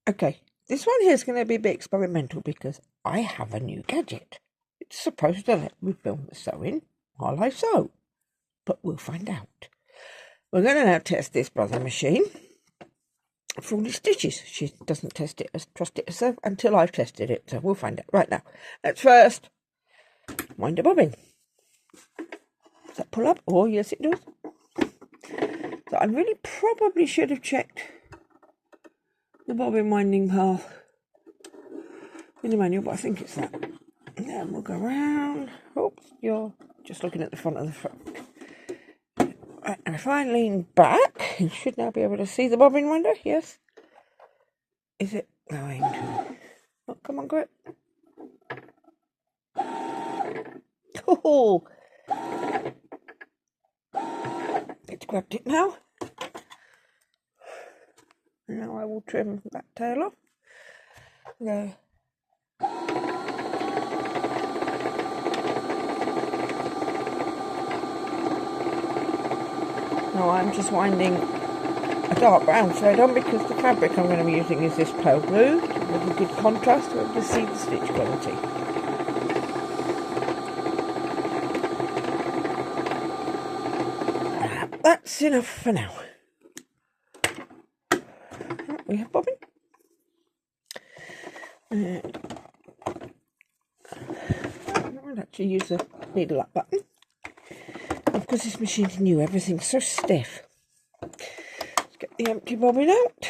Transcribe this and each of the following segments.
Okay, this one here is going to be a bit experimental because I have a new gadget. It's supposed to let me film the sewing while I sew, but we'll find out. We're going to now test this brother machine for all the stitches. She doesn't trust it herself until I've tested it, so we'll find out right now. Let's first wind a bobbin. Does that pull up? Oh, yes it does. So I really probably should have checked the bobbin winding path in the manual, but I think it's that. And then we'll go around. Oops, you're just looking at the front of the frock. Right, and if I lean back, you should now be able to see the bobbin winder. Yes. Is it going to? Oh, come on, grip. Oh, it's grabbed it now. Now I will trim that tail off. There. Now I'm just winding a dark brown thread on because the fabric I'm going to be using is this pale blue with a good contrast to the stitch quality. That's enough for now. Right, we have bobbin. I'll actually use the needle up button. Because this machine's new, everything's so stiff. Let's get the empty bobbin out.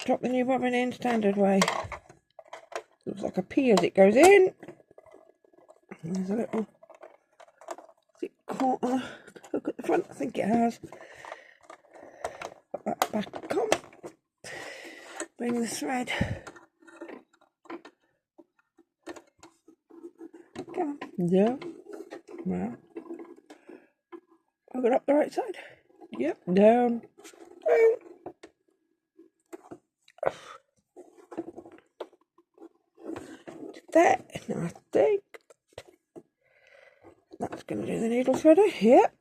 Drop the new bobbin in standard way. Looks like a P as it goes in. And there's a little thick caught on the hook at the front. I think it has. Put that back on. Bring the thread. Come on. Down. Well. I got up the right side. Yep. Down. Down. That. Now I think that's going to do the needle threader. Yep.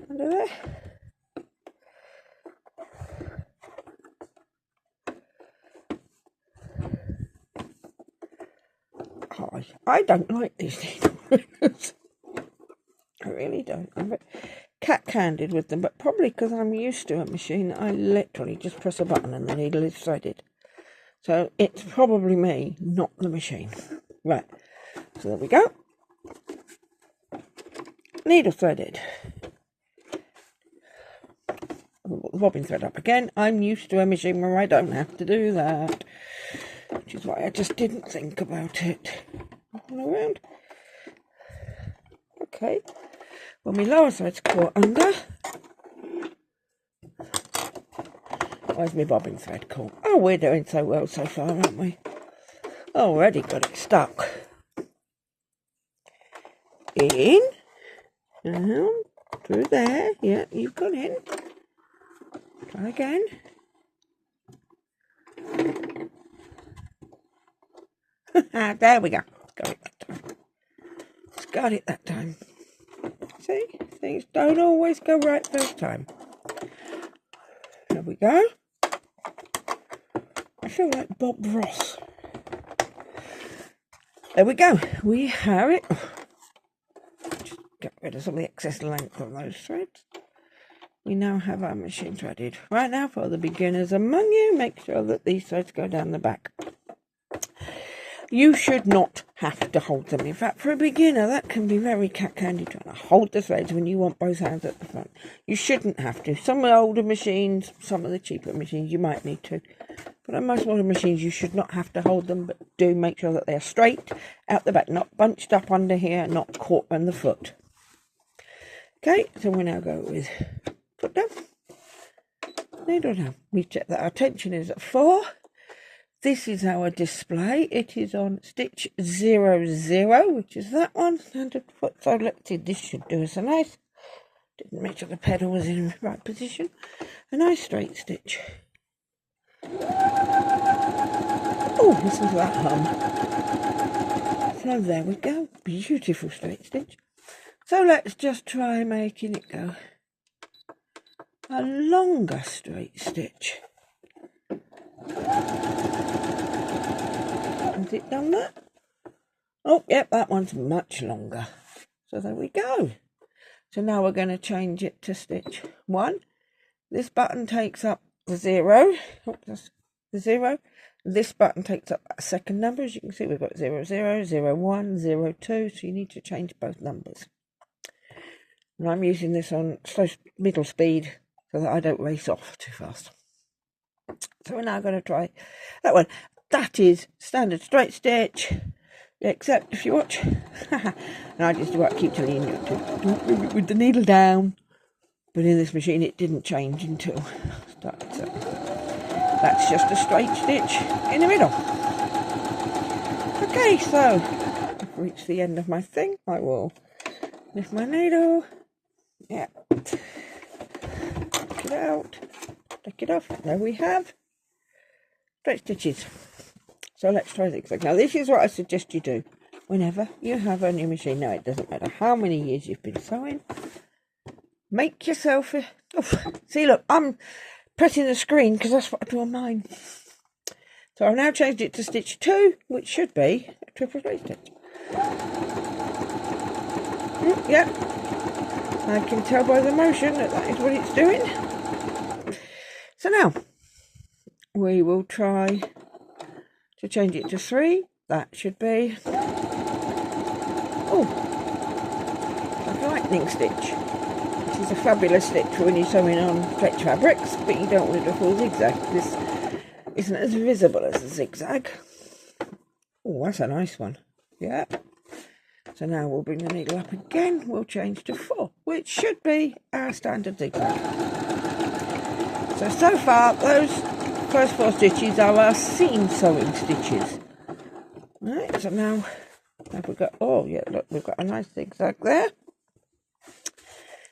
Under there. Oh, I don't like these needles. I really don't. I'm a bit cat-handed with them, but probably because I'm used to a machine, I literally just press a button and the needle is threaded. So it's probably me, not the machine. Right, so there we go. Needle threaded. I'll put the bobbin thread up again. I'm used to a machine where I don't have to do that, which is why I just didn't think about it. All around. Okay. When my lower side's caught under. Where's my bobbin thread caught? Oh, we're doing so well so far, aren't we? Already got it stuck. In. Down. Through there. Yeah, you've got in. Try again. There we go. Got it that time. Got it that time. See? Things don't always go right first time. There we go. I feel like Bob Ross. There we go. We have it. Just get rid of some of the excess length on those threads. We now have our machine threaded. Right now, for the beginners among you, make sure that these threads go down the back. You should not have to hold them. In fact, for a beginner, that can be very cat-candy trying to hold the threads when you want both hands at the front. You shouldn't have to. Some of the older machines, some of the cheaper machines, you might need to. But on most modern machines, you should not have to hold them, but do make sure that they're straight out the back, not bunched up under here, not caught on the foot. Okay, so we now go with foot down, needle down. We check that our tension is at 4. This is our display. It is on stitch 00, which is that one, standard foot. So let's see, this should do us a nice, didn't make sure the pedal was in the right position, a nice straight stitch. Oh, listen to that hum. So there we go, beautiful straight stitch. So let's just try making it go a longer straight stitch. Has it done that? Oh, yep, that one's much longer. So there we go. So now we're going to change it to stitch 1. This button takes up the 0. Oh, that's the 0. This button takes up that second number. As you can see, we've got 0, 0, 0, 1, 0, 2. So you need to change both numbers. And I'm using this on slow middle speed so that I don't race off too fast. So we're now going to try that one. That is standard straight stitch, except if you watch, and I just keep telling you to don't move it with the needle down, but in this machine it didn't change until I started. So that's just a straight stitch in the middle. Okay, so I've reached the end of my thing. I will lift my needle. Yeah. Take it out. Take it off. There we have straight stitches. So let's try zigzag. Now this is what I suggest you do whenever you have a new machine. Now it doesn't matter how many years you've been sewing. Make yourself a... Oh, see, look, I'm pressing the screen because that's what I do on mine. So I've now changed it to stitch 2, which should be a triple straight stitch. Yeah, I can tell by the motion that that is what it's doing. So now we will try to change it to 3. That should be, oh, like a lightning stitch. This is a fabulous stitch for when you're sewing on stretch fabrics, but you don't want to do a full zigzag. This isn't as visible as a zigzag. Oh, that's a nice one. Yeah. So now we'll bring the needle up again. We'll change to 4, which should be our standard zigzag. So far, those first 4 stitches are our seam sewing stitches. Right, so now have we got, oh yeah, look, we've got a nice zigzag there.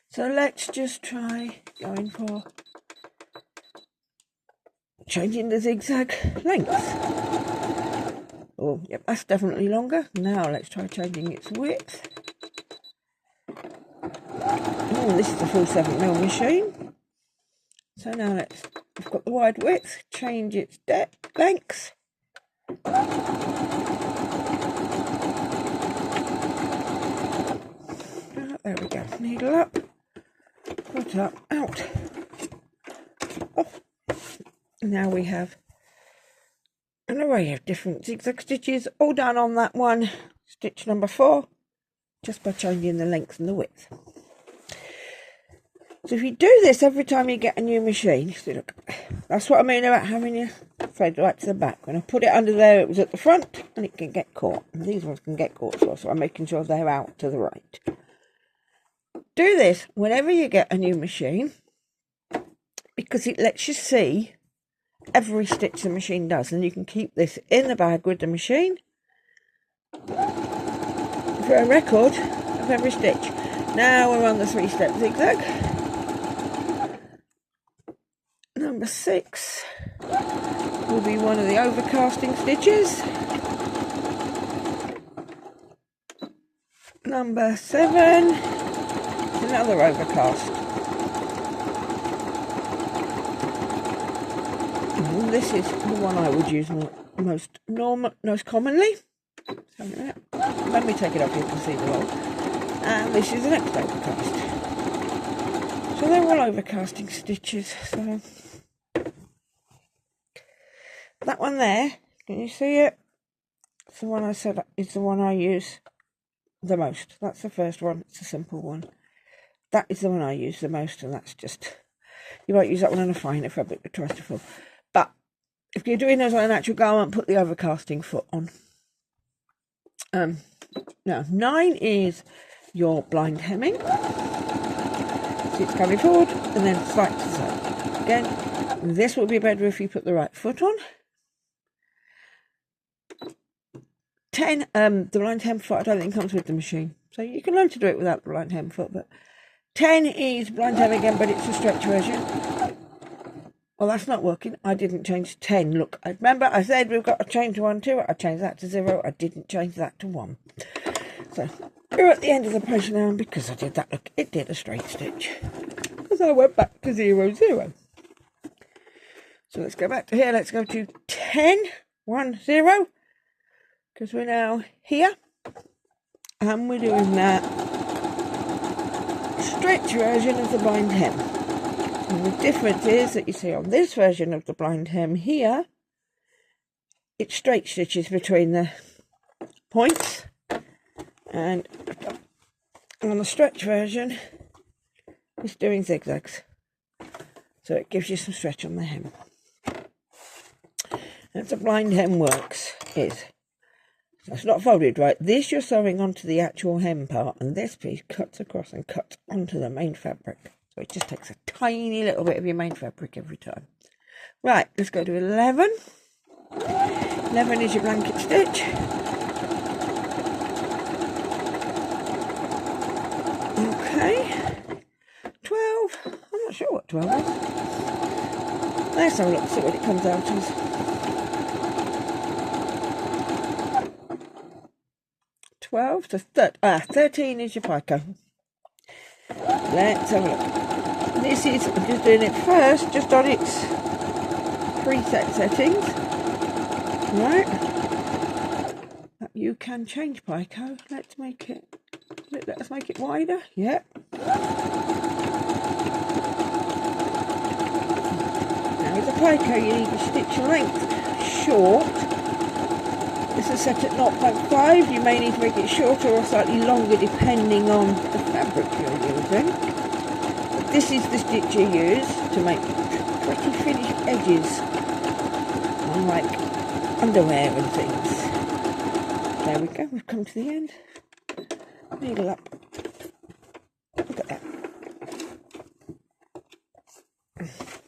So let's just try going for changing the zigzag length. Oh, yep, that's definitely longer. Now let's try changing its width. Oh, this is a full 7mm machine. So now we've got the wide width, change its length. Oh, there we go, needle up, foot up, out. Off. Now we have an array of different zigzag stitches, all done on that one, stitch number 4, just by changing the length and the width. So if you do this every time you get a new machine, see, look, that's what I mean about having your thread right to the back. When I put it under there, it was at the front, and it can get caught. And these ones can get caught as well, so I'm making sure they're out to the right. Do this whenever you get a new machine, because it lets you see every stitch the machine does, and you can keep this in the bag with the machine for a record of every stitch. Now we're on the 3-step zigzag. Number 6 will be one of the overcasting stitches. Number 7 is another overcast. And this is the one I would use most commonly. So let me take it up, you can see the roll. And this is the next overcast. So they're all overcasting stitches. So that one there, can you see it? It's the one I said is the one I use the most. That's the first one. It's a simple one. That is the one I use the most, and that's just, you won't use that one on a finer fabric that tries to fall. But if you're doing those on an actual garment, put the overcasting foot on. Now 9 is your blind hemming. So it's coming forward and then slight to side. Again, this will be better if you put the right foot on. 10, the blind hem foot I don't think comes with the machine. So you can learn to do it without the blind hem foot, but 10 is blind hem again, but it's a stretch version. Well, that's not working. I didn't change 10. Look, I remember I said we've got to change 1 to. I changed that to 0. I didn't change that to 1. So we're at the end of the page now, and because I did that, look, it did a straight stitch. Because I went back to 0, 0. So let's go back to here. Let's go to 10, 1, 0, because we're now here, and we're doing that stretch version of the blind hem. And the difference is that you see on this version of the blind hem here, it's straight stitches between the points, and on the stretch version, it's doing zigzags. So it gives you some stretch on the hem. That's a blind hem works is. So it's not folded right. This you're sewing onto the actual hem part, and this piece cuts across and cuts onto the main fabric. So it just takes a tiny little bit of your main fabric every time. Right, let's go to 11. 11 is your blanket stitch. Okay. 12. I'm not sure what 12 is. Let's have a look, see what it comes out as. 12 to 13 is your picot. Let's have a look. This is, I'm just doing it first, just on its preset settings. Right. You can change picot. Let's make it, let us make it wider. Yep. Now with the picot you need your stitch length short. This is set at 0.5, you may need to make it shorter or slightly longer depending on the fabric you're using. But this is the stitch you use to make pretty finished edges on like underwear and things. There we go, we've come to the end. Needle up. Look at that.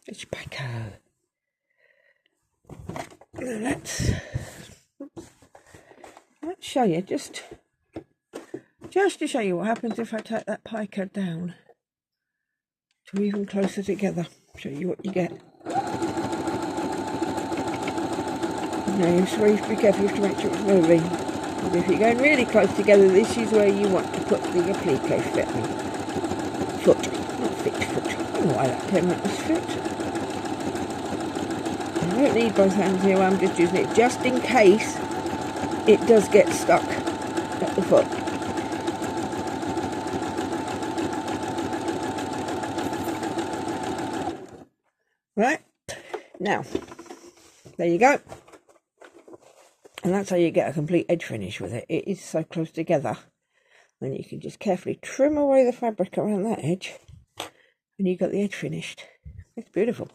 It's your picot. Let's show you, just to show you what happens if I take that picot down to even closer together. Show you what you get. Now you just have to be careful, you have to make sure it's moving. And if you're going really close together, this is where you want to put the applique foot, not fit foot. I don't know why that came out as fit. I don't need both hands here, I'm just using it just in case it does get stuck at the foot. Right, now, there you go. And that's how you get a complete edge finish with it. It is so close together. And you can just carefully trim away the fabric around that edge. And you've got the edge finished. It's beautiful.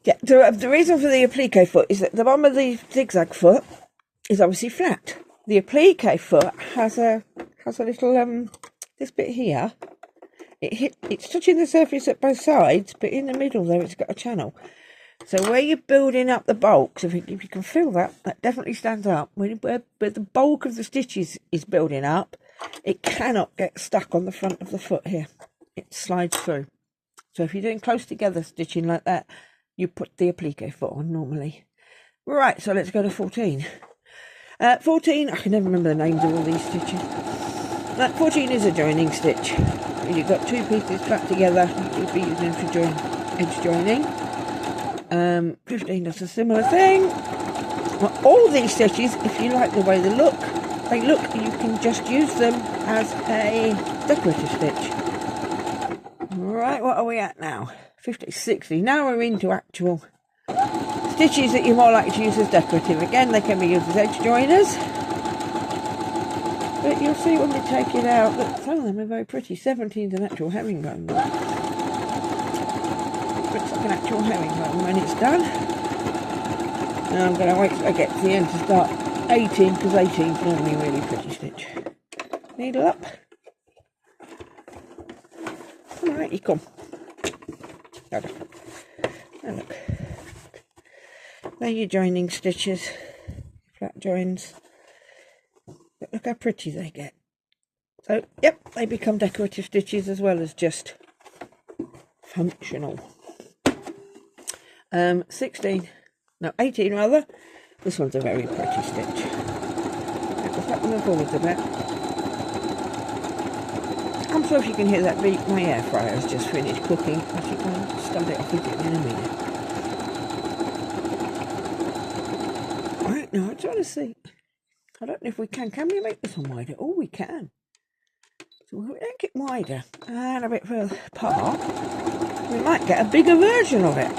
Yeah, the reason for the applique foot is that the bottom of the zigzag foot is obviously flat. The applique foot has a little this bit here. It's touching the surface at both sides, but in the middle there it's got a channel. So where you're building up the bulks, if you can feel that definitely stands up. Where the bulk of the stitches is building up, it cannot get stuck on the front of the foot here. It slides through. So if you're doing close together stitching like that, you put the applique foot on normally. Right, so let's go to 14. 14, I can never remember the names of all these stitches. 14 is a joining stitch. You've got two pieces flat together, you'll be using for edge joining. 15 does a similar thing. Well, all these stitches, if you like the way they look, you can just use them as a decorative stitch. Right, what are we at now? 50, 60. Now we're into actual stitches that you're more likely to use as decorative. Again, they can be used as edge joiners. But you'll see when we take it out that some of them are very pretty. 17's an actual herringbone. Looks like an actual herringbone when it's done. Now I'm going to wait till I get to the end to start 18, because 18's normally a really pretty stitch. Needle up. Alrighty, come. Now look. They're your joining stitches, flat joins. But look how pretty they get. So, yep, they become decorative stitches as well as just functional. 18 rather. This one's a very pretty stitch. Let's back them forwards a bit. I'm sure if you can hear that beep, my air fryer's just finished cooking. As you can someday I'll fit it in a minute. Right, now I'm trying to see. I don't know if we can. Can we make this one wider? Oh, we can. So we'll make it wider and a bit further apart. We might get a bigger version of it.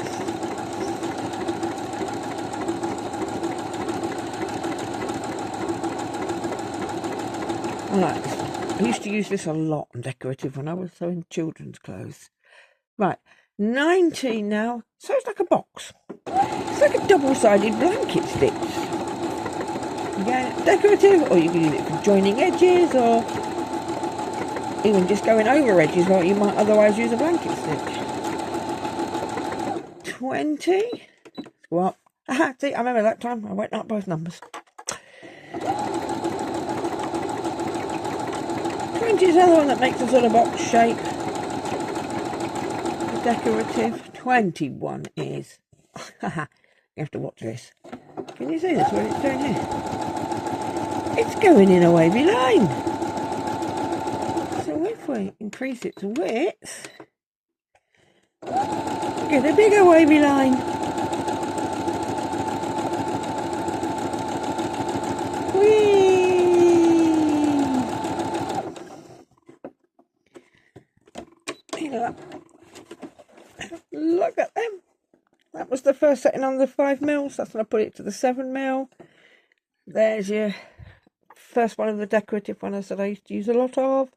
I like this one. I used to use this a lot on decorative when I was sewing children's clothes. Right, 19 now. So it's like a box. It's like a double-sided blanket stitch. Again, it's decorative, or you can use it for joining edges, or even just going over edges where you might otherwise use a blanket stitch. 20. Go up. Aha, see, I remember that time. I went up both numbers. 20 is another one that makes a sort of box shape. Decorative. 21 is. Haha, you have to watch this. Can you see this? What it's doing here? It's going in a wavy line. So if we increase its width, get a bigger wavy line. Whee! Look at them. That was the first setting on the 5mm. That's when I put it to the 7mm. There's your first one of the decorative ones that I used to use a lot of.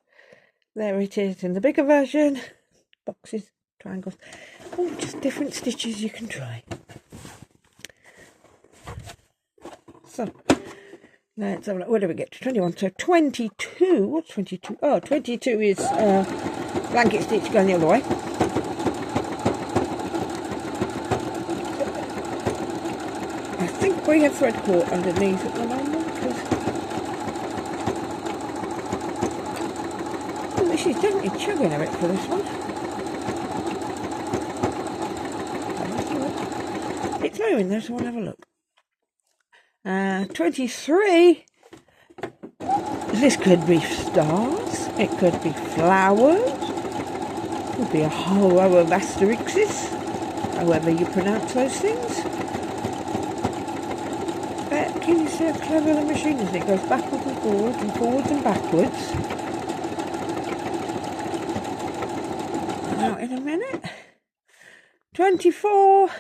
There it is in the bigger version. Boxes, triangles. Oh, just different stitches you can try. So, let's have a look. Where do we get to? 21. So 22. What's 22? Oh, 22 is blanket stitch going the other way. I think we have thread caught underneath at the moment. Oh, she's definitely chugging a bit for this one. It's moving there, so we'll have a look. 23. This could be stars. It could be flowers. It could be a whole row of asterixes, however you pronounce those things. Can you see how clever the machine is? It goes backwards and forwards and forwards and backwards. Now in a minute. 24.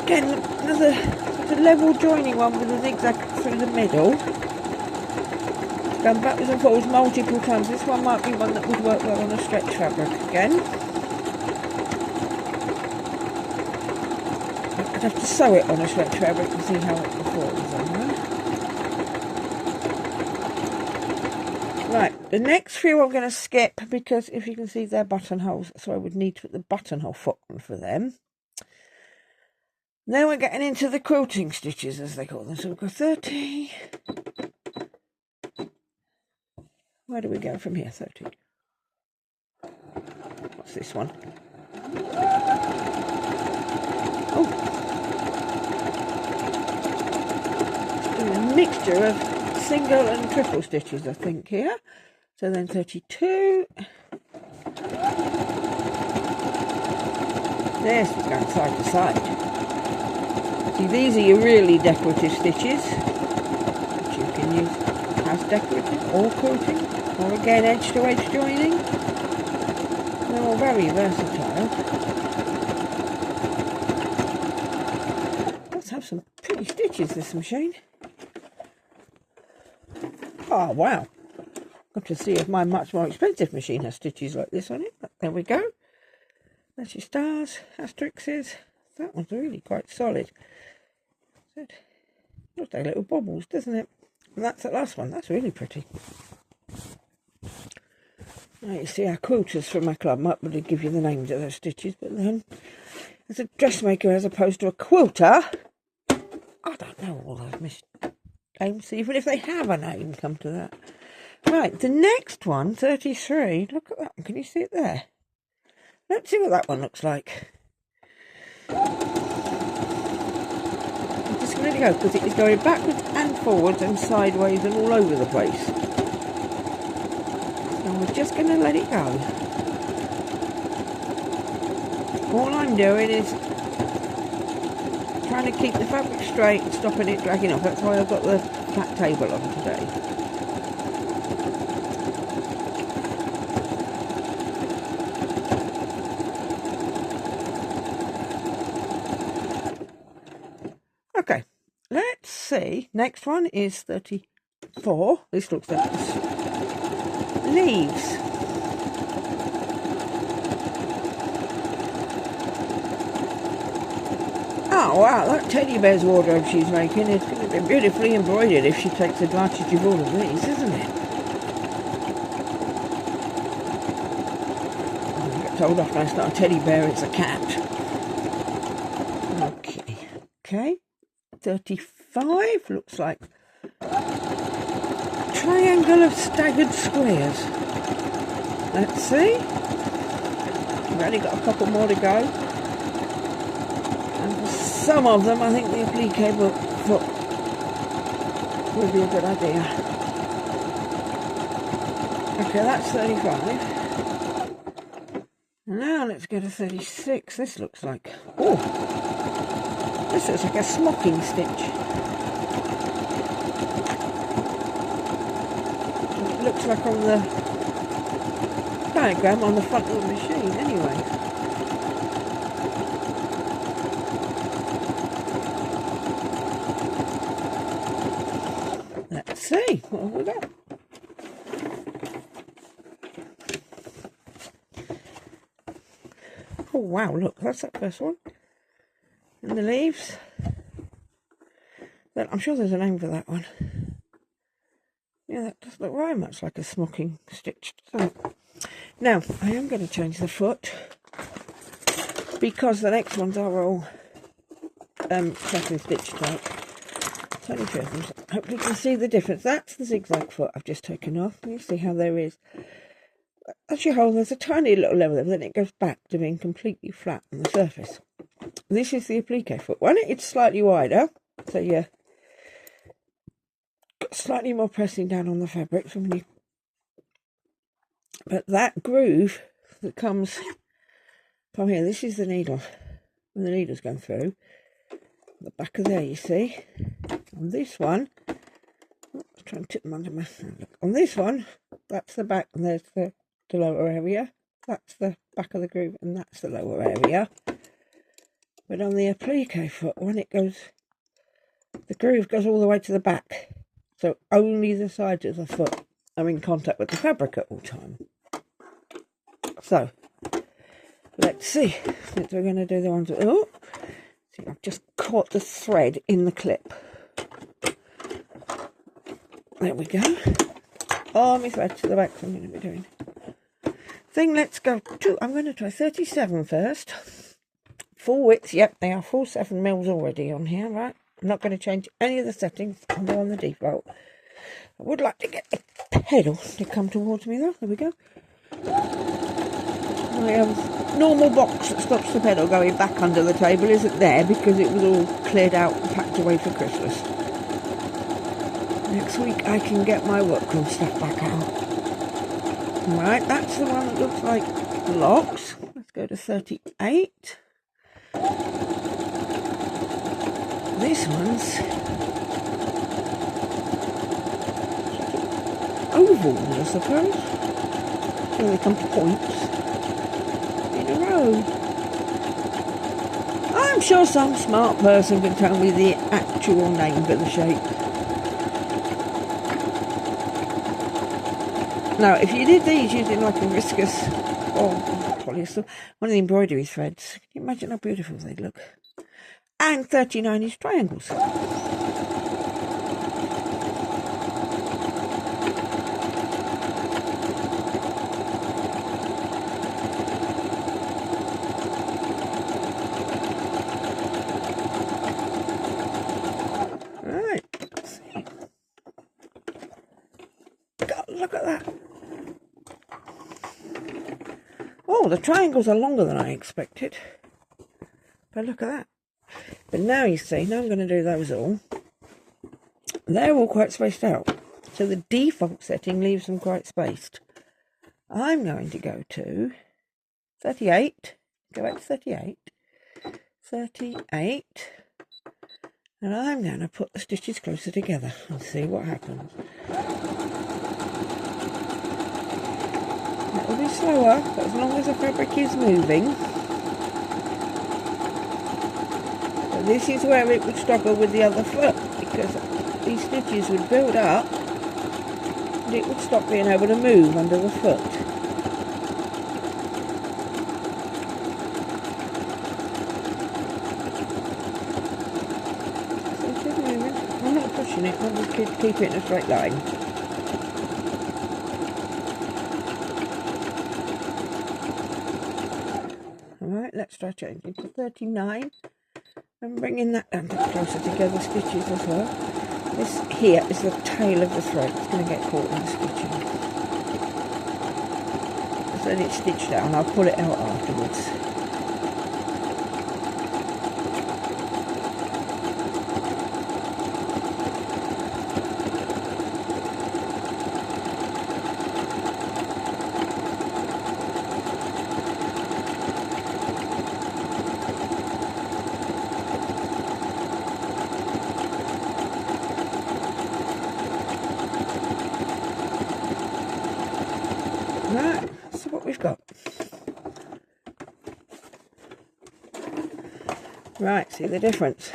Again, another sort of level joining one with a zigzag through the middle. It's going backwards and forwards multiple times. This one might be one that would work well on a stretch fabric again. I'd have to sew it on a stretch fabric to see how it performs on there. Right, the next few I'm going to skip because if you can see they're buttonholes, so I would need to put the buttonhole foot on for them. Then we're getting into the quilting stitches, as they call them. So we've got 30. Where do we go from here? 30. What's this one? Oh. A mixture of single and triple stitches, I think, here. So then 32. This is going side to side. See, these are your really decorative stitches, which you can use as decorative or quilting, or again edge to edge joining. They're all very versatile. Let's have some pretty stitches, this machine. Oh, wow. Got to see if my much more expensive machine has stitches like this on it. But there we go. That's your stars, asterixes. That one's really quite solid. Looks like little bobbles, doesn't it? And that's the last one. That's really pretty. Now you see our quilters from my club might really give you the names of those stitches, but then as a dressmaker as opposed to a quilter, I don't know all those names, even if they have a name, come to that. Right, the next one, 33, look at that one, can you see it there? Let's see what that one looks like. I'm just going to go because it is going backwards and forwards and sideways and all over the place. So we're just going to let it go. All I'm doing is trying to keep the fabric straight and stopping it dragging off. That's why I've got the flat table on today. Okay, let's see. Next one is 34. This looks like leaves. Oh wow, that teddy bear's wardrobe she's making is going to be beautifully embroidered if she takes advantage of all of these, isn't it? I got told off, that's not a teddy bear, it's a cat. Okay, 35 looks like a triangle of staggered squares. Let's see. We've only got a couple more to go. Some of them, I think the applique foot would be a good idea. Okay, that's 35. Now let's go to 36. This looks like, oh, this looks like a smocking stitch. It looks like on the diagram on the front of the machine, anyway. Let's see, what have we got? Oh wow, look, that's that first one. And the leaves. I'm sure there's a name for that one. Yeah, that does look very much like a smocking stitch. So, now, I am going to change the foot because the next ones are all satin stitch type. Tiny two of them. So hopefully you can see the difference. That's the zigzag foot I've just taken off. You see how there is, as you hold, there's a tiny little level there, then it goes back to being completely flat on the surface. This is the applique foot one. It's slightly wider, so yeah, got slightly more pressing down on the fabric from you. But that groove that comes from here, this is the needle, and the needle's going through the back of there, you see. On this one, I'm trying to tip them under my look. On this one, that's the back, and there's the lower area. That's the back of the groove, and that's the lower area. But on the applique foot, when it goes, the groove goes all the way to the back. So only the sides of the foot are in contact with the fabric at all time. So, let's see. We're going to do the ones, oh, see, I've just caught the thread in the clip. There we go. Oh, my thread to the back, so I'm going to be doing. Let's go to, I'm going to try 37 first. Full width, yep, they are full 7 mils already on here, right? I'm not going to change any of the settings. I'm on the default. I would like to get the pedal to come towards me though. There we go. My normal box that stops the pedal going back under the table isn't there because it was all cleared out and packed away for Christmas. Next week I can get my workroom stuff back out. Right, that's the one that looks like locks. Let's go to 38. This one's ovals, I suppose. So they come to points in a row. I'm sure some smart person can tell me the actual name for the shape. Now, if you did these using like a viscose or polyester, one of the embroidery threads, can you imagine how beautiful they'd look? And 39 is triangles. Right, let's see. God, look at that. Oh, the triangles are longer than I expected. But look at that. But now you see, now I'm going to do those all. They're all quite spaced out. So the default setting leaves them quite spaced. I'm going to go to 38 go back to 38, 38, and I'm going to put the stitches closer together and see what happens. It will be slower, but as long as the fabric is moving. But this is where it would struggle with the other foot, because these stitches would build up and it would stop being able to move under the foot. So it is moving. I'm not pushing it, I'm just keep it in a straight line. Alright, let's try changing to 39 and bringing that down to closer together stitches as well. This here is the tail of the thread. It's going to get caught in the stitching. Just let it stitch down. I'll pull it out afterwards. Right, so what we've got. Right, see the difference.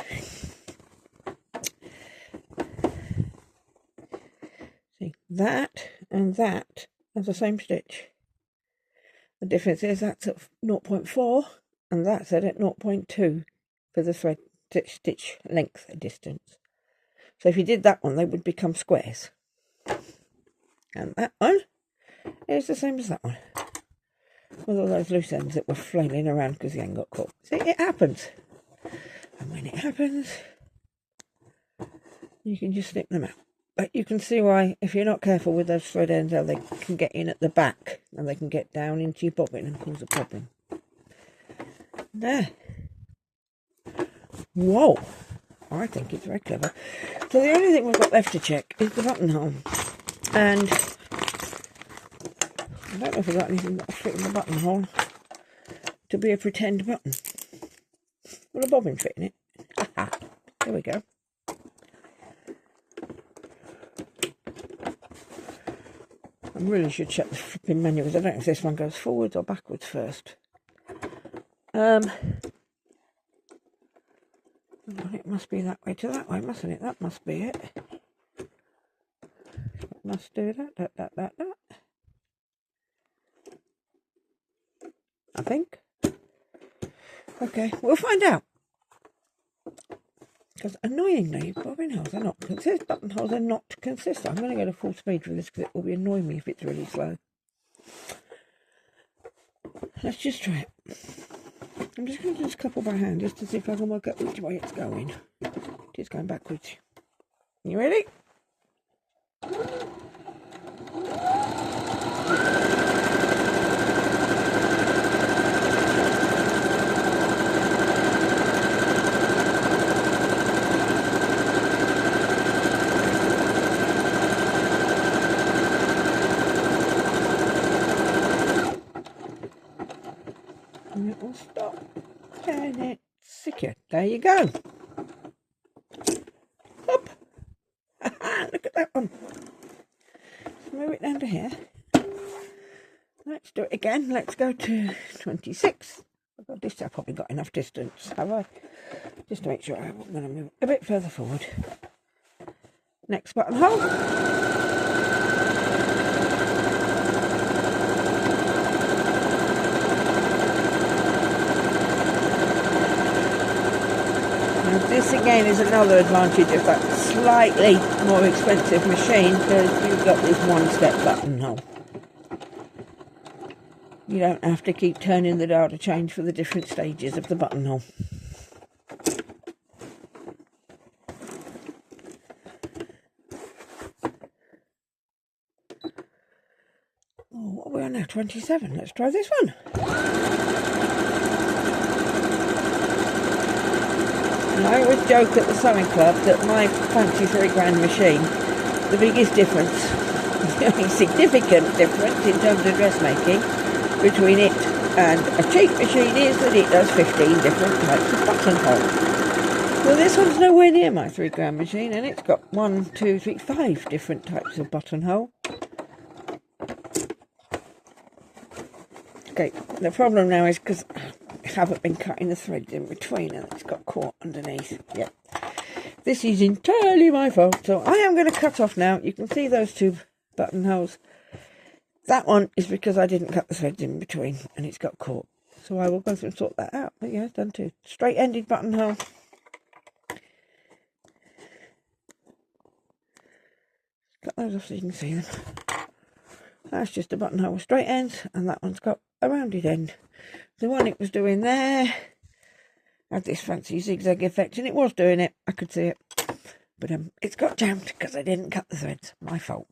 See, that and that are the same stitch. The difference is that's at 0.4 and that's at 0.2 for the thread stitch length distance. So if you did that one, they would become squares. And that one is the same as that one, with all those loose ends that were flailing around because the end got caught. See, it happens. And when it happens, you can just snip them out. But you can see why, if you're not careful with those thread ends, how they can get in at the back and they can get down into your bobbin and cause a problem. There. Whoa. I think it's very clever. So the only thing we've got left to check is the buttonhole. And I don't know if I've got anything that'll fit in the buttonhole to be a pretend button. Will a bobbin fit in it? Aha, there we go. I really should check the flipping menu because I don't know if this one goes forwards or backwards first. It must be that way to that way, mustn't it? That must be it. It must do that. I think. Okay, we'll find out. Because annoyingly, buttonholes are not consistent. Buttonholes are not consistent. I'm going to go to full speed for this because it will be annoying me if it's really slow. Let's just try it. I'm just going to just couple by hand just to see if I can work out which way it's going. It is going backwards. You ready? And it will stop. And it's secure. There you go. Up. Look at that one. Let's move it down to here. Let's do it again. Let's go to 26. I've got this. I've probably got enough distance, have I? Just to make sure I'm going to move a bit further forward. Next buttonhole. This again is another advantage of that slightly more expensive machine because you've got this one-step buttonhole. You don't have to keep turning the dial to change for the different stages of the buttonhole. Oh, what are we on now? 27. Let's try this one. I always joke at the sewing club that my fancy £3 machine, the biggest difference, the only significant difference in terms of dressmaking between it And a cheap machine is that it does 15 different types of buttonholes. Well, this one's nowhere near my 3 gram machine, and it's got 1, 2, 3, 5 different types of buttonhole. Okay, the problem now is because I haven't been cutting the threads in between and it's got caught underneath. Yep. This is entirely my fault, so I am going to cut off now. You can see those 2 buttonholes. That one is because I didn't cut the threads in between and it's got caught. So I will go through and sort that out. But yeah, it's done 2. Straight-ended buttonhole. Cut those off so you can see them. That's just a buttonhole with straight ends, and that one's got a rounded end. The one it was doing there had this fancy zigzag effect, and it was doing it. I could see it. But it's got jammed because I didn't cut the threads. My fault.